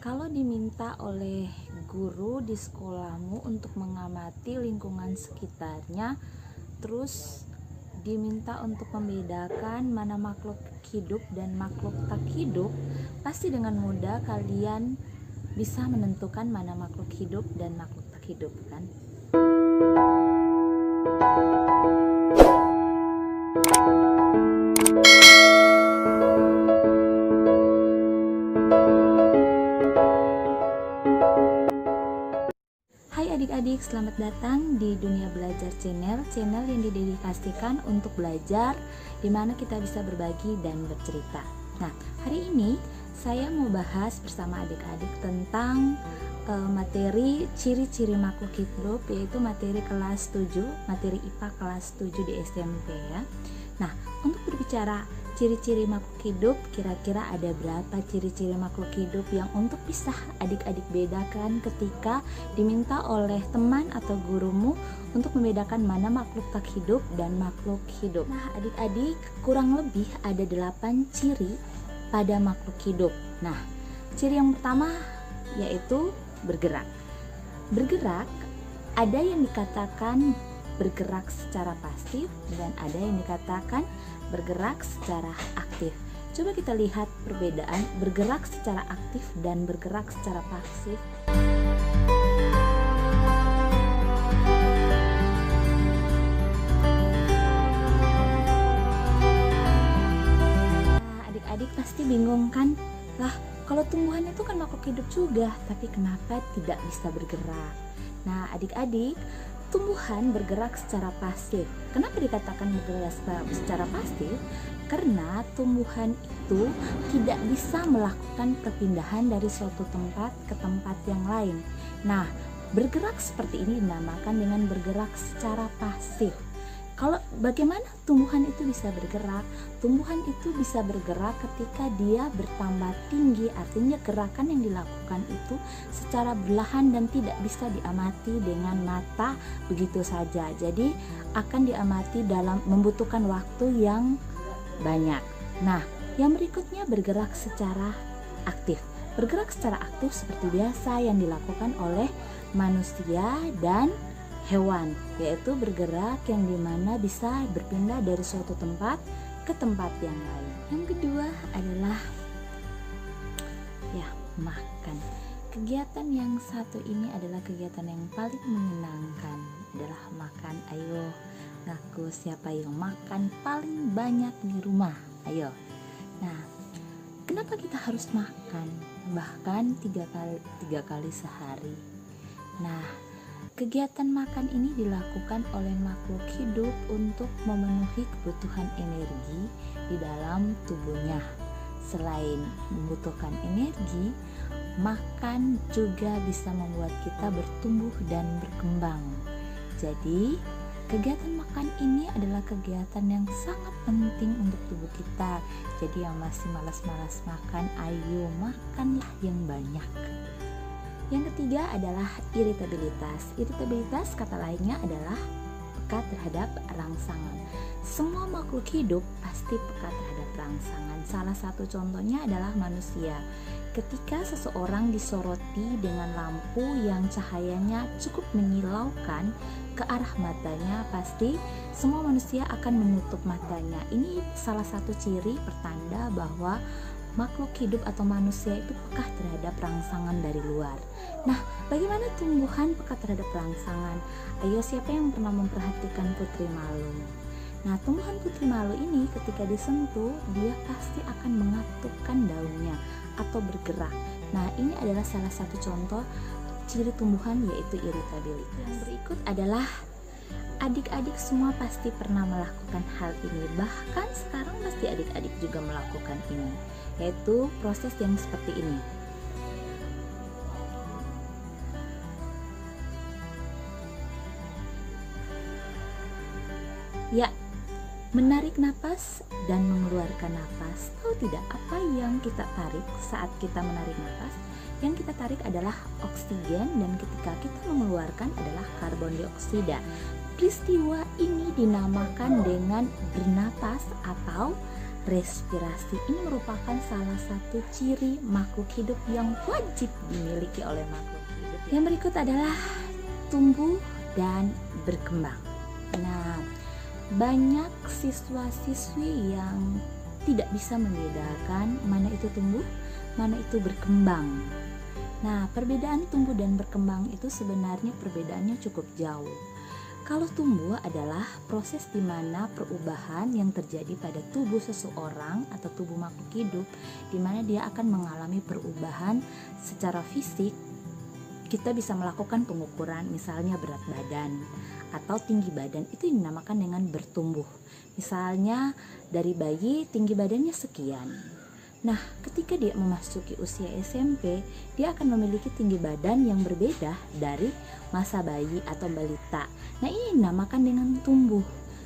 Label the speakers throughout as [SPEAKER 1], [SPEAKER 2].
[SPEAKER 1] Kalau diminta oleh guru di sekolahmu untuk mengamati lingkungan sekitarnya, terus diminta untuk membedakan mana makhluk hidup dan makhluk tak hidup, pasti dengan mudah kalian bisa menentukan mana makhluk hidup dan makhluk tak hidup, kan? Hai adik-adik, selamat datang di Dunia Belajar Channel yang didedikasikan untuk belajar, di mana kita bisa berbagi dan bercerita. Nah, hari ini saya mau bahas bersama adik-adik tentang materi ciri-ciri makhluk hidup, yaitu materi kelas 7, materi IPA kelas 7 di SMP ya. Nah, untuk berbicara ciri-ciri makhluk hidup, kira-kira ada berapa ciri-ciri makhluk hidup yang untuk bisa adik-adik bedakan ketika diminta oleh teman atau gurumu untuk membedakan mana makhluk tak hidup dan makhluk hidup. Nah, adik-adik, kurang lebih ada 8 ciri pada makhluk hidup. Nah, ciri yang pertama yaitu bergerak. Bergerak, ada yang dikatakan bergerak secara pasif dan ada yang dikatakan bergerak secara aktif. Coba kita lihat perbedaan bergerak secara aktif dan bergerak secara pasif. Nah, adik-adik pasti bingung kan? Lah, kalau tumbuhan itu kan makhluk hidup juga, tapi kenapa tidak bisa bergerak? Nah, adik-adik, tumbuhan bergerak secara pasif. Kenapa dikatakan bergerak secara pasif? Karena tumbuhan itu tidak bisa melakukan perpindahan dari suatu tempat ke tempat yang lain. Nah, bergerak seperti ini dinamakan dengan bergerak secara pasif. Kalau bagaimana tumbuhan itu bisa bergerak? Tumbuhan itu bisa bergerak ketika dia bertambah tinggi, artinya gerakan yang dilakukan itu secara perlahan dan tidak bisa diamati dengan mata begitu saja. Jadi akan diamati dalam membutuhkan waktu yang banyak. Nah, yang berikutnya bergerak secara aktif. Bergerak secara aktif seperti biasa yang dilakukan oleh manusia dan hewan, yaitu bergerak yang dimana bisa berpindah dari suatu tempat ke tempat yang lain. Yang kedua adalah makan. Kegiatan yang satu ini adalah kegiatan yang paling menyenangkan, adalah makan. Ayo ngaku siapa yang makan paling banyak di rumah, ayo. Nah, kenapa kita harus makan bahkan tiga kali sehari? Nah, kegiatan makan ini dilakukan oleh makhluk hidup untuk memenuhi kebutuhan energi di dalam tubuhnya. Selain membutuhkan energi, makan juga bisa membuat kita bertumbuh dan berkembang. Jadi, kegiatan makan ini adalah kegiatan yang sangat penting untuk tubuh kita. Jadi yang masih malas-malas makan, ayo makanlah yang banyak. Yang ketiga adalah iritabilitas. Iritabilitas kata lainnya adalah peka terhadap rangsangan. Semua makhluk hidup pasti peka terhadap rangsangan. Salah satu contohnya adalah manusia. Ketika seseorang disoroti dengan lampu yang cahayanya cukup menyilaukan ke arah matanya, pasti semua manusia akan menutup matanya. Ini salah satu ciri pertanda bahwa makhluk hidup atau manusia itu peka terhadap rangsangan dari luar. Nah, bagaimana tumbuhan peka terhadap rangsangan? Ayo, siapa yang pernah memperhatikan putri malu? Nah, tumbuhan putri malu ini ketika disentuh, dia pasti akan mengatupkan daunnya atau bergerak. Nah, ini adalah salah satu contoh ciri tumbuhan, yaitu iritabilitas. Yang berikut adalah adik-adik semua pasti pernah melakukan hal ini. Bahkan sekarang pasti adik-adik juga melakukan ini, yaitu proses yang seperti ini. Ya, menarik napas dan mengeluarkan napas. Tahu tidak apa yang kita tarik saat kita menarik napas? Yang kita tarik adalah oksigen dan ketika kita mengeluarkan adalah karbon dioksida. Peristiwa ini dinamakan dengan bernapas atau respirasi ini merupakan salah satu ciri makhluk hidup yang wajib dimiliki oleh makhluk hidup. Yang berikut adalah tumbuh dan berkembang. Nah, banyak siswa-siswi yang tidak bisa membedakan mana itu tumbuh, mana itu berkembang. Nah, perbedaan tumbuh dan berkembang itu sebenarnya perbedaannya cukup jauh. Kalau tumbuh adalah proses di mana perubahan yang terjadi pada tubuh seseorang atau tubuh makhluk hidup, di mana dia akan mengalami perubahan secara fisik. Kita bisa melakukan pengukuran, misalnya berat badan atau tinggi badan, itu dinamakan dengan bertumbuh. Misalnya dari bayi tinggi badannya sekian. Nah, ketika dia memasuki usia SMP, dia akan memiliki tinggi badan yang berbeda dari masa bayi atau balita. Nah, ini dinamakan dengan tumbuh.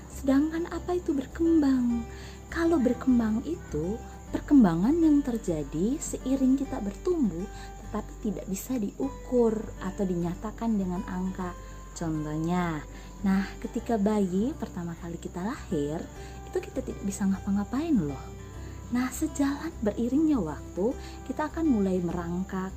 [SPEAKER 1] Sedangkan apa itu berkembang? Kalau berkembang itu perkembangan yang terjadi seiring kita bertumbuh, tetapi tidak bisa diukur atau dinyatakan dengan angka. Contohnya, nah ketika bayi pertama kali kita lahir, itu kita tidak bisa ngapa-ngapain loh. Nah, sejalan beriringnya waktu, kita akan mulai merangkak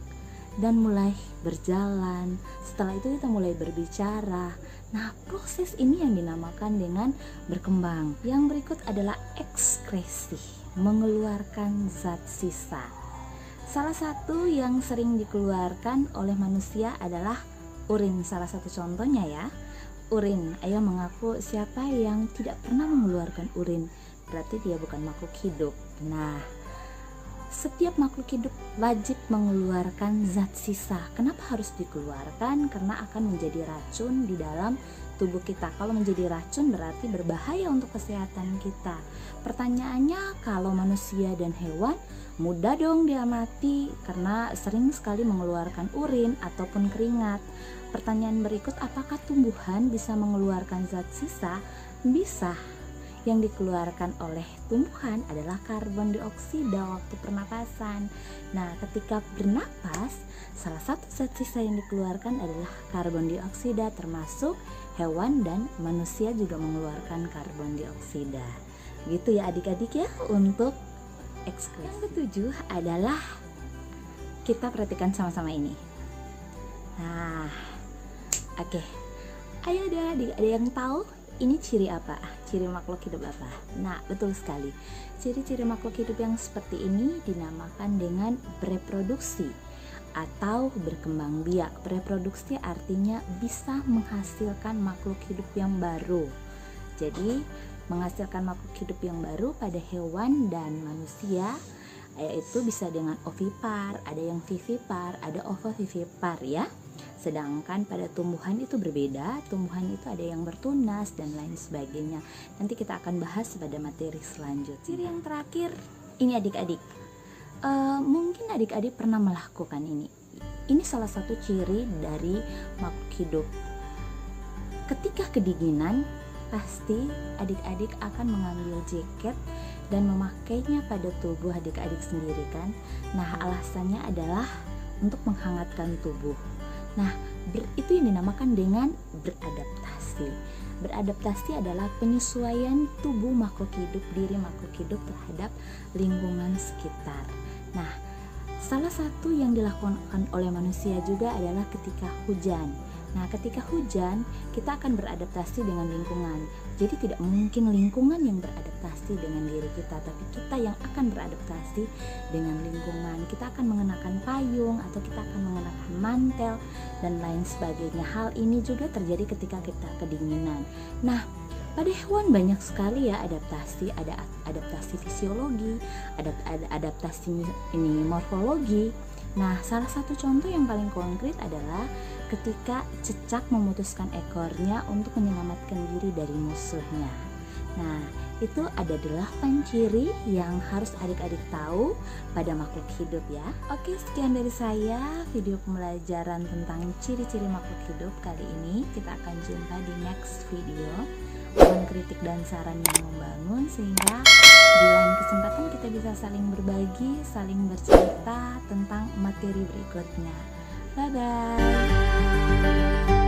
[SPEAKER 1] dan mulai berjalan. Setelah itu kita mulai berbicara. Nah, proses ini yang dinamakan dengan berkembang. Yang berikut adalah ekskresi, mengeluarkan zat sisa. Salah satu yang sering dikeluarkan oleh manusia adalah urin. Salah satu contohnya ya, urin. Ayo mengaku siapa yang tidak pernah mengeluarkan urin? Berarti dia bukan makhluk hidup. Nah, setiap makhluk hidup wajib mengeluarkan zat sisa. Kenapa harus dikeluarkan? Karena akan menjadi racun di dalam tubuh kita. Kalau menjadi racun berarti berbahaya untuk kesehatan kita. Pertanyaannya, kalau manusia dan hewan mudah dong dia mati karena sering sekali mengeluarkan urin ataupun keringat. Pertanyaan berikut, apakah tumbuhan bisa mengeluarkan zat sisa? Bisa. Yang dikeluarkan oleh tumbuhan adalah karbon dioksida waktu pernapasan. Nah, ketika bernapas, salah satu zat sisa yang dikeluarkan adalah karbon dioksida, termasuk hewan dan manusia juga mengeluarkan karbon dioksida. Gitu ya adik-adik ya untuk ekskresi. Yang ketujuh adalah kita perhatikan sama-sama ini. Nah, oke. Ayo deh adik, ada yang tahu ini ciri apa? Ciri makhluk hidup apa? Nah, betul sekali. Ciri-ciri makhluk hidup yang seperti ini dinamakan dengan bereproduksi atau berkembang biak. Bereproduksi artinya bisa menghasilkan makhluk hidup yang baru. Jadi, menghasilkan makhluk hidup yang baru pada hewan dan manusia, yaitu bisa dengan ovipar, ada yang vivipar, ada ovovivipar ya. Sedangkan pada tumbuhan itu berbeda, tumbuhan itu ada yang bertunas dan lain sebagainya. Nanti kita akan bahas pada materi selanjutnya. Ciri yang terakhir, ini adik-adik, mungkin adik-adik pernah melakukan ini. Ini salah satu ciri dari makhluk hidup. Ketika kedinginan, pasti adik-adik akan mengambil jaket dan memakainya pada tubuh adik-adik sendiri kan. Nah, alasannya adalah untuk menghangatkan tubuh. Nah, itu yang dinamakan dengan beradaptasi. Beradaptasi adalah penyesuaian tubuh makhluk hidup, diri makhluk hidup terhadap lingkungan sekitar. Nah, salah satu yang dilakukan oleh manusia juga adalah ketika hujan. Nah, ketika hujan, kita akan beradaptasi dengan lingkungan. Jadi tidak mungkin lingkungan yang beradaptasi dengan diri kita, tapi kita yang akan beradaptasi dengan lingkungan. Kita akan mengenakan payung atau kita akan mengenakan mantel dan lain sebagainya. Hal ini juga terjadi ketika kita kedinginan. Nah, pada hewan banyak sekali ya adaptasi, ada adaptasi fisiologi, ada adaptasi ini morfologi. Nah, salah satu contoh yang paling konkret adalah ketika cecak memutuskan ekornya untuk menyelamatkan diri dari musuhnya. Nah, itu ada 8 ciri yang harus adik-adik tahu pada makhluk hidup ya. Oke, sekian dari saya video pembelajaran tentang ciri-ciri makhluk hidup kali ini. Kita akan jumpa di next video. Mohon kritik dan saran yang membangun sehingga di lain kesempatan kita bisa saling berbagi, saling bercerita tentang materi berikutnya. Bye bye.